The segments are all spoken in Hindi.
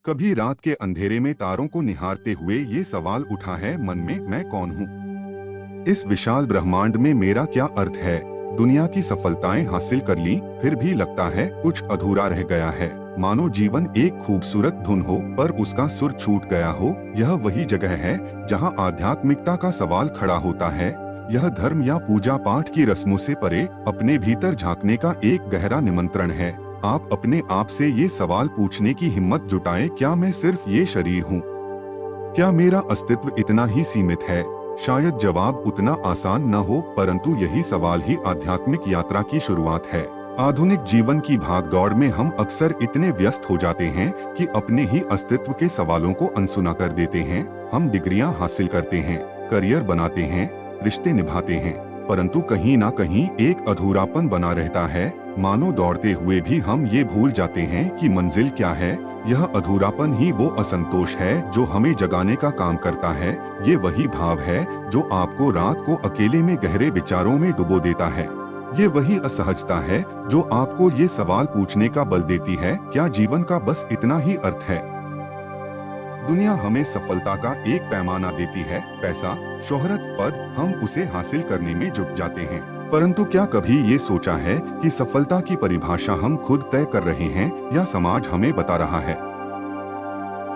कभी रात के अंधेरे में तारों को निहारते हुए ये सवाल उठा है मन में, मैं कौन हूँ? इस विशाल ब्रह्मांड में मेरा क्या अर्थ है? दुनिया की सफलताएं हासिल कर ली, फिर भी लगता है कुछ अधूरा रह गया है। मानो जीवन एक खूबसूरत धुन हो पर उसका सुर छूट गया हो। यह वही जगह है जहाँ आध्यात्मिकता का सवाल खड़ा होता है। यह धर्म या पूजा पाठ की रस्मों से परे अपने भीतर झांकने का एक गहरा निमंत्रण है। आप अपने आप से ये सवाल पूछने की हिम्मत जुटाएं, क्या मैं सिर्फ ये शरीर हूँ? क्या मेरा अस्तित्व इतना ही सीमित है? शायद जवाब उतना आसान न हो, परंतु यही सवाल ही आध्यात्मिक यात्रा की शुरुआत है। आधुनिक जीवन की भागदौड़ में हम अक्सर इतने व्यस्त हो जाते हैं कि अपने ही अस्तित्व के सवालों को अनसुना कर देते हैं। हम डिग्रियां हासिल करते हैं, करियर बनाते हैं, रिश्ते निभाते हैं, परंतु कहीं ना कहीं एक अधूरापन बना रहता है। मानो दौड़ते हुए भी हम ये भूल जाते हैं कि मंजिल क्या है। यह अधूरापन ही वो असंतोष है जो हमें जगाने का काम करता है। ये वही भाव है जो आपको रात को अकेले में गहरे विचारों में डुबो देता है। ये वही असहजता है जो आपको ये सवाल पूछने का बल देती है, क्या जीवन का बस इतना ही अर्थ है? दुनिया हमें सफलता का एक पैमाना देती है, पैसा, शोहरत, पद। हम उसे हासिल करने में जुट जाते हैं, परंतु क्या कभी ये सोचा है कि सफलता की परिभाषा हम खुद तय कर रहे हैं या समाज हमें बता रहा है?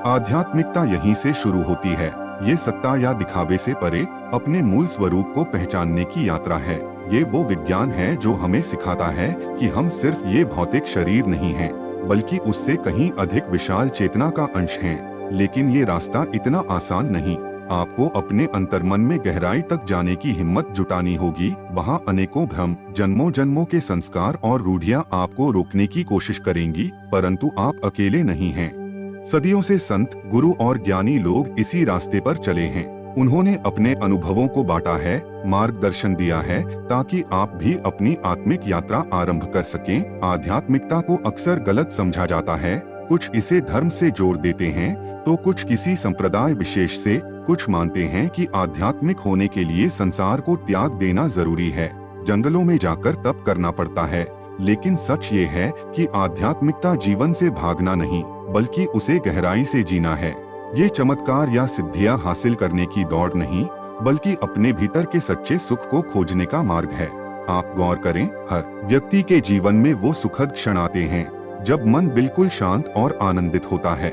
आध्यात्मिकता यहीं से शुरू होती है। ये सत्ता या दिखावे से परे अपने मूल स्वरूप को पहचानने की यात्रा है। ये वो विज्ञान है जो हमें सिखाता है कि हम सिर्फ ये भौतिक शरीर नहीं हैं, बल्कि उससे कहीं अधिक विशाल चेतना का अंश हैं। लेकिन ये रास्ता इतना आसान नहीं। आपको अपने अंतर्मन में गहराई तक जाने की हिम्मत जुटानी होगी। वहाँ अनेकों भ्रम, जन्मों जन्मों के संस्कार और रूढ़ियाँ आपको रोकने की कोशिश करेंगी, परंतु आप अकेले नहीं हैं। सदियों से संत, गुरु और ज्ञानी लोग इसी रास्ते पर चले हैं। उन्होंने अपने अनुभवों को बांटा है, मार्गदर्शन दिया है, ताकि आप भी अपनी आत्मिक यात्रा आरंभ कर सकें। आध्यात्मिकता को अक्सर गलत समझा जाता है। कुछ इसे धर्म से जोड़ देते हैं, तो कुछ किसी संप्रदाय विशेष से। कुछ मानते हैं कि आध्यात्मिक होने के लिए संसार को त्याग देना जरूरी है, जंगलों में जाकर तप करना पड़ता है। लेकिन सच ये है कि आध्यात्मिकता जीवन से भागना नहीं, बल्कि उसे गहराई से जीना है। ये चमत्कार या सिद्धियां हासिल करने की दौड़ नहीं, बल्कि अपने भीतर के सच्चे सुख को खोजने का मार्ग है। आप गौर करें, हर व्यक्ति के जीवन में वो सुखद क्षण आते हैं जब मन बिल्कुल शांत और आनंदित होता है।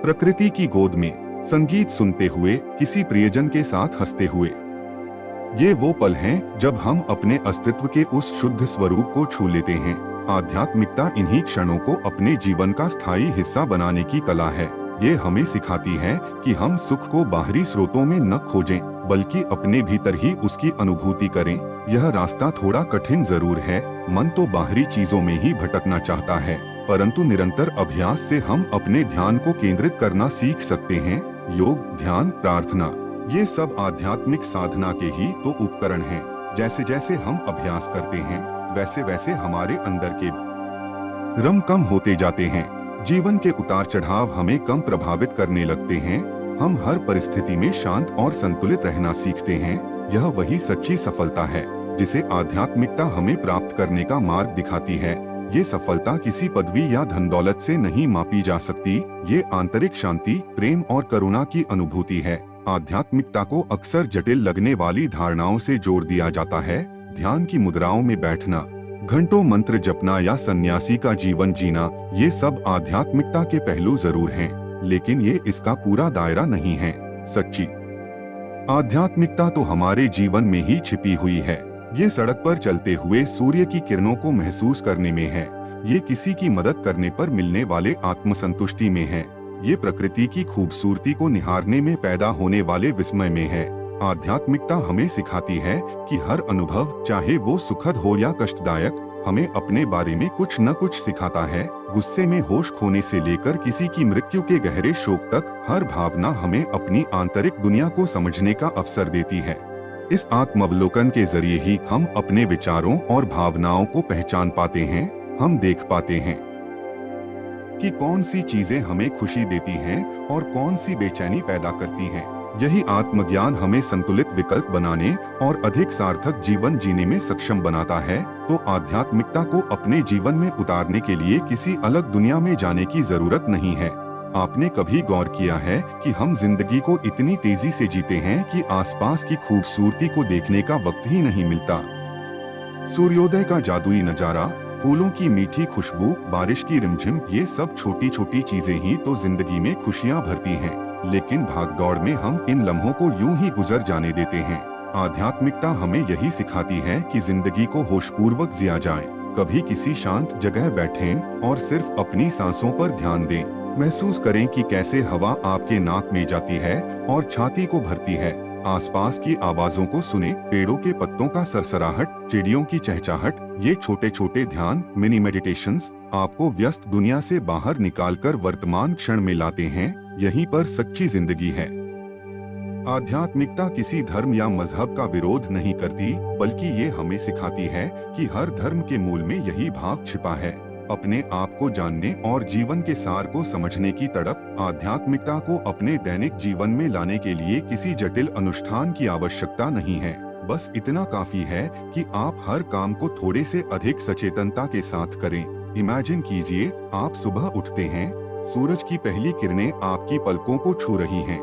प्रकृति की गोद में संगीत सुनते हुए, किसी प्रियजन के साथ हंसते हुए। ये वो पल हैं जब हम अपने अस्तित्व के उस शुद्ध स्वरूप को छू लेते हैं। आध्यात्मिकता इन्हीं क्षणों को अपने जीवन का स्थायी हिस्सा बनाने की कला है। ये हमें सिखाती है कि हम सुख को बाहरी स्रोतों में न खोजें, बल्कि अपने भीतर ही उसकी अनुभूति करें। यह रास्ता थोड़ा कठिन जरूर है। मन तो बाहरी चीजों में ही भटकना चाहता है, परंतु निरंतर अभ्यास से हम अपने ध्यान को केंद्रित करना सीख सकते हैं। योग, ध्यान, प्रार्थना, ये सब आध्यात्मिक साधना के ही तो उपकरण हैं। जैसे जैसे हम अभ्यास करते हैं, वैसे वैसे हमारे अंदर के भ्रम कम होते जाते हैं। जीवन के उतार चढ़ाव हमें कम प्रभावित करने लगते हैं। हम हर परिस्थिति में शांत और संतुलित रहना सीखते हैं। यह वही सच्ची सफलता है जिसे आध्यात्मिकता हमें प्राप्त करने का मार्ग दिखाती है। ये सफलता किसी पदवी या धन दौलत से नहीं मापी जा सकती। ये आंतरिक शांति, प्रेम और करुणा की अनुभूति है। आध्यात्मिकता को अक्सर जटिल लगने वाली धारणाओं से जोड़ दिया जाता है। ध्यान की मुद्राओं में बैठना, घंटों मंत्र जपना या सन्यासी का जीवन जीना, ये सब आध्यात्मिकता के पहलू जरूर हैं, लेकिन ये इसका पूरा दायरा नहीं है। सच्ची आध्यात्मिकता तो हमारे जीवन में ही छिपी हुई है। ये सड़क पर चलते हुए सूर्य की किरणों को महसूस करने में है। ये किसी की मदद करने पर मिलने वाले आत्मसंतुष्टि में है। ये प्रकृति की खूबसूरती को निहारने में पैदा होने वाले विस्मय में है। आध्यात्मिकता हमें सिखाती है कि हर अनुभव, चाहे वो सुखद हो या कष्टदायक, हमें अपने बारे में कुछ न कुछ सिखाता है। गुस्से में होश खोने से लेकर किसी की मृत्यु के गहरे शोक तक, हर भावना हमें अपनी आंतरिक दुनिया को समझने का अवसर देती है। इस आत्मावलोकन के जरिए ही हम अपने विचारों और भावनाओं को पहचान पाते हैं। हम देख पाते हैं कि कौन सी चीजें हमें खुशी देती हैं और कौन सी बेचैनी पैदा करती हैं। यही आत्मज्ञान हमें संतुलित विकल्प बनाने और अधिक सार्थक जीवन जीने में सक्षम बनाता है। तो आध्यात्मिकता को अपने जीवन में उतारने के लिए किसी अलग दुनिया में जाने की जरूरत नहीं है। आपने कभी गौर किया है कि हम जिंदगी को इतनी तेजी से जीते हैं कि आसपास की खूबसूरती को देखने का वक्त ही नहीं मिलता। सूर्योदय का जादुई नजारा, फूलों की मीठी खुशबू, बारिश की रिमझिम, ये सब छोटी छोटी चीजें ही तो जिंदगी में खुशियां भरती हैं। लेकिन भागदौड़ में हम इन लम्हों को यूं ही गुजर जाने देते हैं। आध्यात्मिकता हमें यही सिखाती है कि जिंदगी को होशपूर्वक जिया जाए। कभी किसी शांत जगह बैठें और सिर्फ अपनी सांसों पर ध्यान दें। महसूस करें कि कैसे हवा आपके नाक में जाती है और छाती को भरती है। आसपास की आवाजों को सुने, पेड़ों के पत्तों का सरसराहट, चिड़ियों की चहचहाट। ये छोटे छोटे ध्यान, मिनी मेडिटेशंस, आपको व्यस्त दुनिया से बाहर निकालकर वर्तमान क्षण में लाते हैं। यहीं पर सच्ची जिंदगी है। आध्यात्मिकता किसी धर्म या मजहब का विरोध नहीं करती, बल्कि ये हमें सिखाती है कि हर धर्म के मूल में यही भाव छिपा है, अपने आप को जानने और जीवन के सार को समझने की तड़प। आध्यात्मिकता को अपने दैनिक जीवन में लाने के लिए किसी जटिल अनुष्ठान की आवश्यकता नहीं है। बस इतना काफी है कि आप हर काम को थोड़े से अधिक सचेतनता के साथ करें। इमेजिन कीजिए, आप सुबह उठते हैं, सूरज की पहली किरणें आपकी पलकों को छू रही हैं।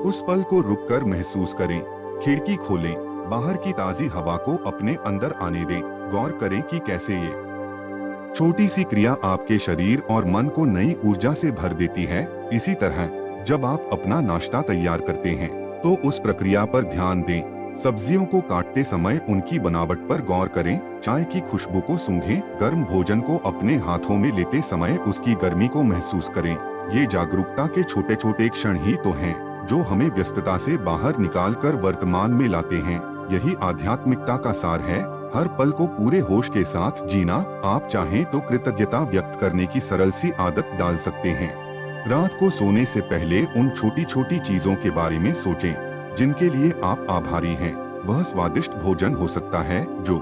उस पल को रुककर महसूस करें। खिड़की खोलें, बाहर की ताजी हवा को अपने अंदर आने दें। गौर करें कि कैसे ये छोटी सी क्रिया आपके शरीर और मन को नई ऊर्जा से भर देती है। इसी तरह जब आप अपना नाश्ता तैयार करते हैं तो उस प्रक्रिया पर ध्यान दें। सब्जियों को काटते समय उनकी बनावट पर गौर करें, चाय की खुशबू को सूंघें, गर्म भोजन को अपने हाथों में लेते समय उसकी गर्मी को महसूस करें। ये जागरूकता के छोटे छोटे क्षण ही तो हैं जो हमें व्यस्तता से बाहर निकालकर वर्तमान में लाते हैं। यही आध्यात्मिकता का सार है, हर पल को पूरे होश के साथ जीना। आप चाहें तो कृतज्ञता व्यक्त करने की सरल सी आदत डाल सकते हैं। रात को सोने से पहले उन छोटी छोटी चीजों के बारे में सोचें जिनके लिए आप आभारी हैं। वह स्वादिष्ट भोजन हो सकता है जो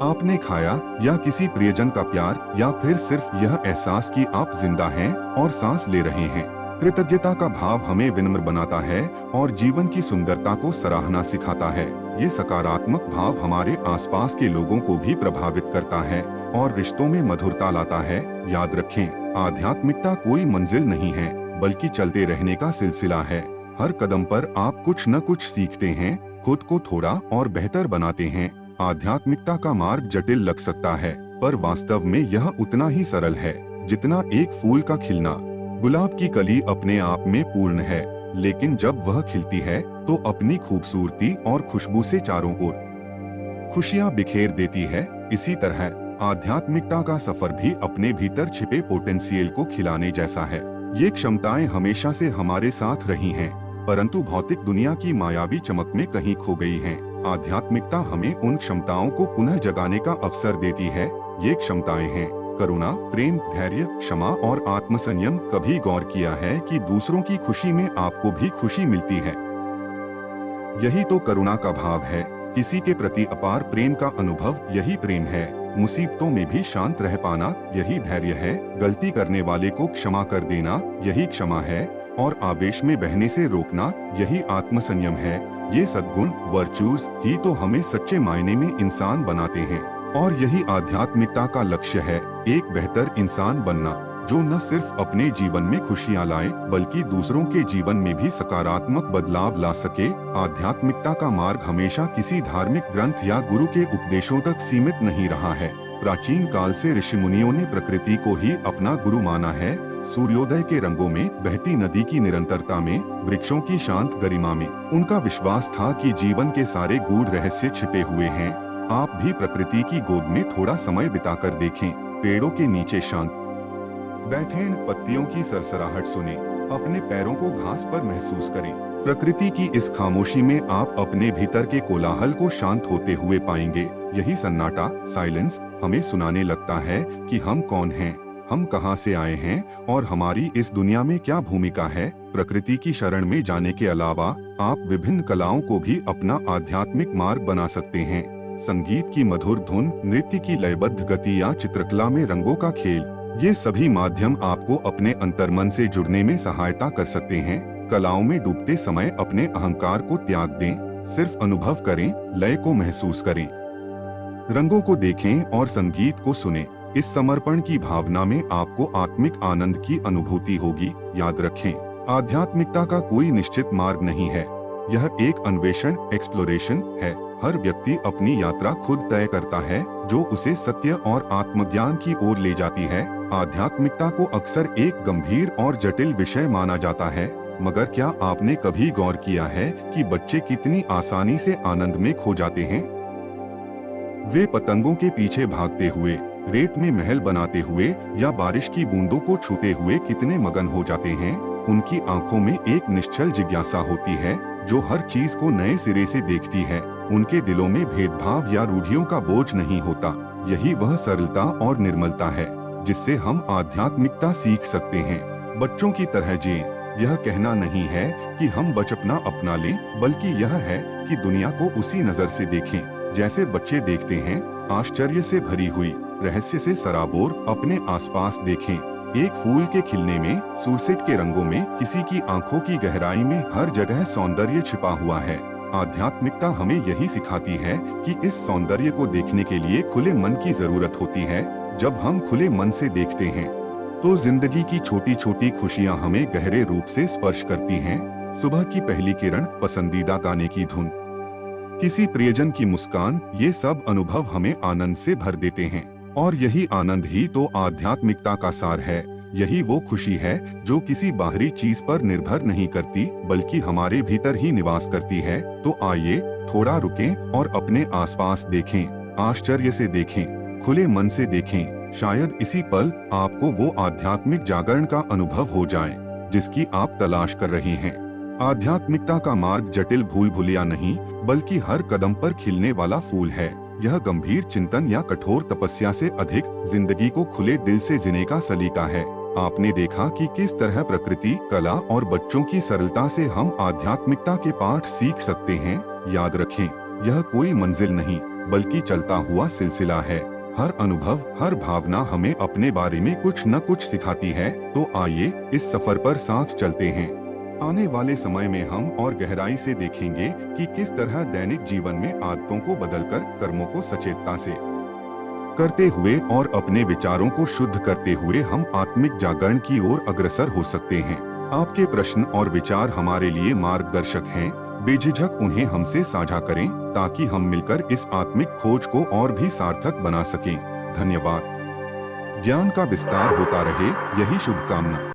आपने खाया, या किसी प्रियजन का प्यार, या फिर सिर्फ यह एहसास कि आप जिंदा हैं और सांस ले रहे हैं। कृतज्ञता का भाव हमें विनम्र बनाता है और जीवन की सुंदरता को सराहना सिखाता है। ये सकारात्मक भाव हमारे आसपास के लोगों को भी प्रभावित करता है और रिश्तों में मधुरता लाता है। याद रखें, आध्यात्मिकता कोई मंजिल नहीं है, बल्कि चलते रहने का सिलसिला है। हर कदम पर आप कुछ न कुछ सीखते हैं, खुद को थोड़ा और बेहतर बनाते हैं। आध्यात्मिकता का मार्ग जटिल लग सकता है, पर वास्तव में यह उतना ही सरल है जितना एक फूल का खिलना। गुलाब की कली अपने आप में पूर्ण है, लेकिन जब वह खिलती है तो अपनी खूबसूरती और खुशबू से चारों ओर खुशियां बिखेर देती है। इसी तरह आध्यात्मिकता का सफर भी अपने भीतर छिपे पोटेंशियल को खिलाने जैसा है। ये क्षमताएं हमेशा से हमारे साथ रही हैं, परंतु भौतिक दुनिया की मायावी चमक में कहीं खो गई हैं। आध्यात्मिकता हमें उन क्षमताओं को पुनः जगाने का अवसर देती है। ये क्षमताएं हैं करुणा, प्रेम, धैर्य, क्षमा और आत्मसंयम। कभी गौर किया है कि दूसरों की खुशी में आपको भी खुशी मिलती है? यही तो करुणा का भाव है, किसी के प्रति अपार प्रेम का अनुभव यही प्रेम है। मुसीबतों में भी शांत रह पाना यही धैर्य है। गलती करने वाले को क्षमा कर देना यही क्षमा है, और आवेश में बहने से रोकना यही आत्मसंयम है। ये सद्गुण, वर्चूज ही तो हमें सच्चे मायने में इंसान बनाते हैं, और यही आध्यात्मिकता का लक्ष्य है, एक बेहतर इंसान बनना जो न सिर्फ अपने जीवन में खुशियां लाए बल्कि दूसरों के जीवन में भी सकारात्मक बदलाव ला सके। आध्यात्मिकता का मार्ग हमेशा किसी धार्मिक ग्रंथ या गुरु के उपदेशों तक सीमित नहीं रहा है। प्राचीन काल से ऋषि मुनियों ने प्रकृति को ही अपना गुरु माना है। सूर्योदय के रंगों में, बहती नदी की निरंतरता में, वृक्षों की शांत गरिमा में उनका विश्वास था कि जीवन के सारे गूढ़ रहस्य छिपे हुए हैं। आप भी प्रकृति की गोद में थोड़ा समय बिताकर देखें, पेड़ों के नीचे शांत बैठें, पत्तियों की सरसराहट सुने, अपने पैरों को घास पर महसूस करें। प्रकृति की इस खामोशी में आप अपने भीतर के कोलाहल को शांत होते हुए पाएंगे। यही सन्नाटा, साइलेंस, हमें सुनाने लगता है कि हम कौन हैं, हम कहां से आए हैं और हमारी इस दुनिया में क्या भूमिका है। प्रकृति की शरण में जाने के अलावा आप विभिन्न कलाओं को भी अपना आध्यात्मिक मार्ग बना सकते हैं। संगीत की मधुर धुन, नृत्य की लयबद्ध गति या चित्रकला में रंगों का खेल, ये सभी माध्यम आपको अपने अंतर्मन से जुड़ने में सहायता कर सकते हैं। कलाओं में डूबते समय अपने अहंकार को त्याग दें, सिर्फ अनुभव करें, लय को महसूस करें, रंगों को देखें और संगीत को सुनें। इस समर्पण की भावना में आपको आत्मिक आनंद की अनुभूति होगी। याद रखें, आध्यात्मिकता का कोई निश्चित मार्ग नहीं है, यह एक अन्वेषण एक्सप्लोरेशन है। हर व्यक्ति अपनी यात्रा खुद तय करता है, जो उसे सत्य और आत्मज्ञान की ओर ले जाती है। आध्यात्मिकता को अक्सर एक गंभीर और जटिल विषय माना जाता है, मगर क्या आपने कभी गौर किया है कि बच्चे कितनी आसानी से आनंद में खो जाते हैं? वे पतंगों के पीछे भागते हुए, रेत में महल बनाते हुए या बारिश की बूंदों को छूते हुए कितने मगन हो जाते हैं। उनकी आंखों में एक निश्चल जिज्ञासा होती है, जो हर चीज को नए सिरे से देखती है। उनके दिलों में भेदभाव या रूढ़ियों का बोझ नहीं होता। यही वह सरलता और निर्मलता है जिससे हम आध्यात्मिकता सीख सकते हैं। बच्चों की तरह जिएं। यह कहना नहीं है कि हम बचपना अपना लें, बल्कि यह है कि दुनिया को उसी नजर से देखें जैसे बच्चे देखते हैं। आश्चर्य से भरी हुई, रहस्य से सराबोर अपने आसपास देखें। एक फूल के खिलने में, सूरसेट के रंगों में, किसी की आंखों की गहराई में हर जगह सौंदर्य छिपा हुआ है। आध्यात्मिकता हमें यही सिखाती है कि इस सौंदर्य को देखने के लिए खुले मन की जरूरत होती है। जब हम खुले मन से देखते हैं तो जिंदगी की छोटी छोटी खुशियां हमें गहरे रूप से स्पर्श करती हैं। सुबह की पहली किरण, पसंदीदा गाने की धुन, किसी प्रियजन की मुस्कान, ये सब अनुभव हमें आनंद से भर देते हैं। और यही आनंद ही तो आध्यात्मिकता का सार है। यही वो खुशी है जो किसी बाहरी चीज पर निर्भर नहीं करती, बल्कि हमारे भीतर ही निवास करती है। तो आइए थोड़ा रुकें और अपने आसपास देखें, आश्चर्य से देखें, खुले मन से देखें। शायद इसी पल आपको वो आध्यात्मिक जागरण का अनुभव हो जाए जिसकी आप तलाश कर रहे हैं। आध्यात्मिकता का मार्ग जटिल भूल भुलिया नहीं, बल्कि हर कदम पर खिलने वाला फूल है। यह गंभीर चिंतन या कठोर तपस्या से अधिक जिंदगी को खुले दिल से जीने का सलीका है। आपने देखा कि किस तरह प्रकृति, कला और बच्चों की सरलता से हम आध्यात्मिकता के पाठ सीख सकते हैं। याद रखें, यह कोई मंजिल नहीं, बल्कि चलता हुआ सिलसिला है। हर अनुभव, हर भावना हमें अपने बारे में कुछ न कुछ सिखाती है। तो आइए इस सफर पर साथ चलते हैं। आने वाले समय में हम और गहराई से देखेंगे कि किस तरह दैनिक जीवन में आदतों को बदलकर कर्मों को सचेतता से करते हुए और अपने विचारों को शुद्ध करते हुए हम आत्मिक जागरण की ओर अग्रसर हो सकते हैं। आपके प्रश्न और विचार हमारे लिए मार्गदर्शक हैं। बेझिझक उन्हें हमसे साझा करें ताकि हम मिलकर इस आत्मिक खोज को और भी सार्थक बना सकें। धन्यवाद। ज्ञान का विस्तार होता रहे, यही शुभकामना।